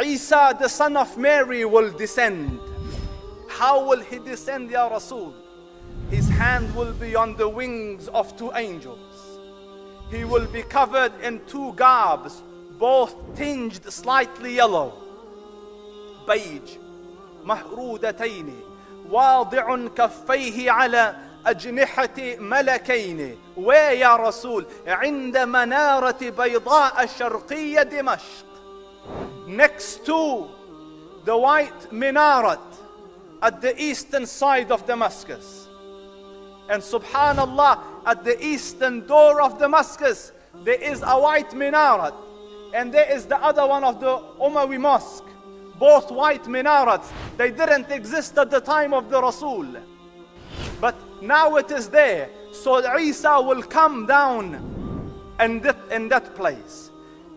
Isa, the son of Mary, will descend. How will he descend, Ya Rasul? His hand will be on the wings of two angels. He will be covered in two garbs, both tinged slightly yellow. Beige, مهرودتين واضع كفيه على أجنحة ملكين. Where يا رسول؟ عند منارة بيضاء شرقية دمشق. Next to the white minaret at the eastern side of Damascus. And subhanallah, at the eastern door of Damascus, there is a white minaret. And there is the other one of the Umayyad mosque. Both white minarets. They didn't exist at the time of the Rasul. But now it is there. So Isa will come down in that place.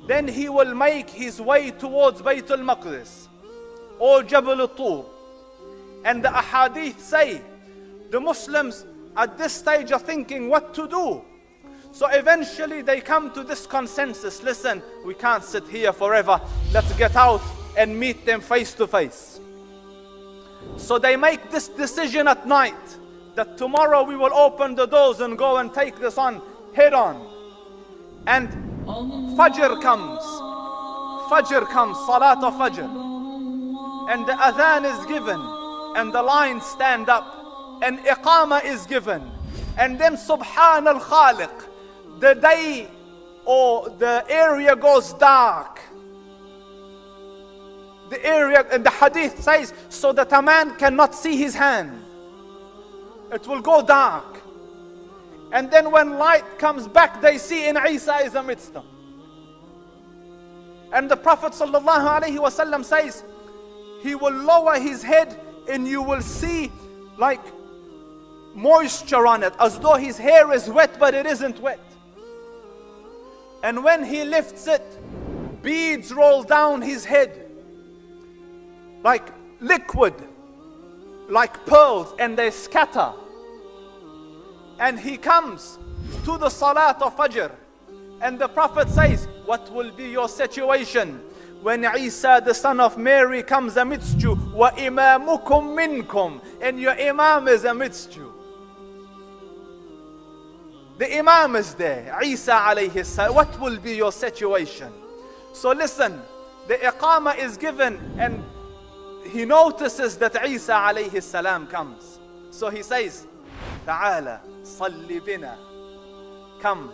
Then he will make his way towards Bayt al-Maqdis or Jabal al-Tur. And the ahadith say, the Muslims at this stage are thinking what to do. So eventually they come to this consensus. Listen, we can't sit here forever. Let's get out and meet them face to face. So they make this decision at night that tomorrow we will open the doors and go and take this on head on. And Fajr comes, Salat of Fajr. And the adhan is given and the lines stand up and Iqamah is given. And then Subhan al-Khaliq, the day or the area goes dark. The area, and the hadith says, so that a man cannot see his hand. It will go dark. And then when light comes back, they see in Isa is amidst them. And the Prophet ﷺ says, he will lower his head and you will see like moisture on it, as though his hair is wet, but it isn't wet. And when he lifts it, beads roll down his head like liquid, like pearls, and they scatter. And he comes to the Salat of Fajr, and the Prophet says, what will be your situation when Isa the son of Mary comes amidst you? Wa imamukum minkum, and your imam is amidst you. The imam is there, Isa alayhi salam. What will be your situation? So listen, the iqamah is given, and he notices that Isa alayhi salam comes. So he says, Ta'ala, salli bina. Come,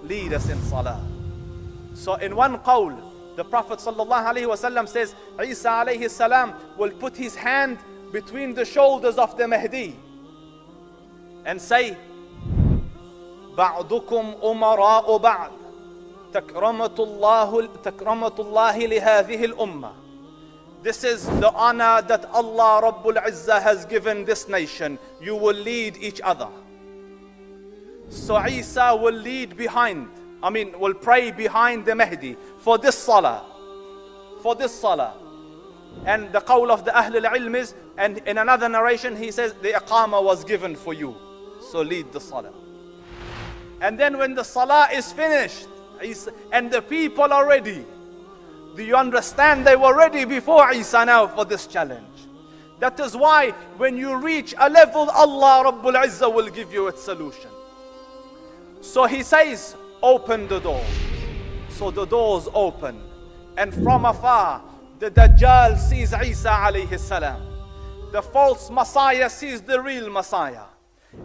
lead us in salah. So in one qawl, the Prophet sallallahu alayhi wasallam says, Isa alayhi salam will put his hand between the shoulders of the Mahdi and say, بعضكم أمراء بعض تكرمة الله لهذه الأمة. This is the honor that Allah Rabbul Izzah has given this nation. You will lead each other. So Isa will lead behind, will pray behind the Mahdi for this salah. And the qawl of the Ahlul Ilm is, and in another narration he says, the iqamah was given for you. So lead the salah. And then when the salah is finished, and the people are ready, do you understand? They were ready before Isa now for this challenge. That is why when you reach a level, Allah Rabbul Izzah will give you its solution. So he says, open the doors. So the doors open. And from afar, the Dajjal sees Isa alayhi salam. The false Messiah sees the real Messiah.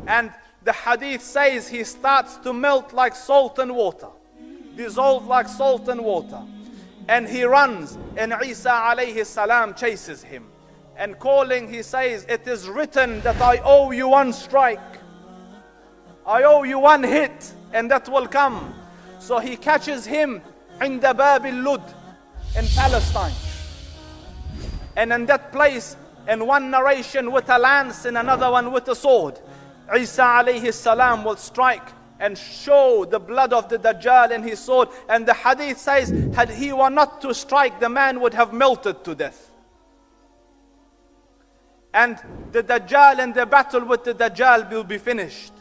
And the hadith says he starts to melt like salt and water, dissolve like salt and water. And he runs, and Isa alayhi salam chases him. And calling, he says, it is written that I owe you one strike. I owe you one hit, and that will come. So he catches him in the Bab al-Lud in Palestine. And in that place, in one narration with a lance, in another one with a sword, Isa alayhi salam will strike and show the blood of the Dajjal in his sword. And the hadith says, had he were not to strike, the man would have melted to death. And the Dajjal and the battle with the Dajjal will be finished.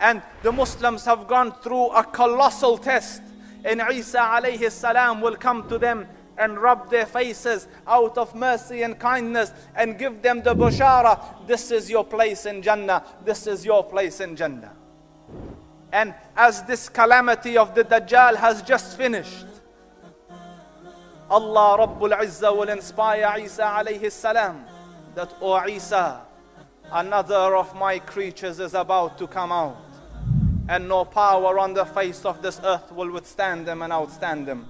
And the Muslims have gone through a colossal test. And Isa alayhi salam will come to them and rub their faces out of mercy and kindness and give them the bushara, this is your place in Jannah, this is your place in Jannah. And as this calamity of the Dajjal has just finished, Allah Rabbul Izzah will inspire Isa alayhi salam that, O Isa, another of my creatures is about to come out, and no power on the face of this earth will withstand them and outstand them.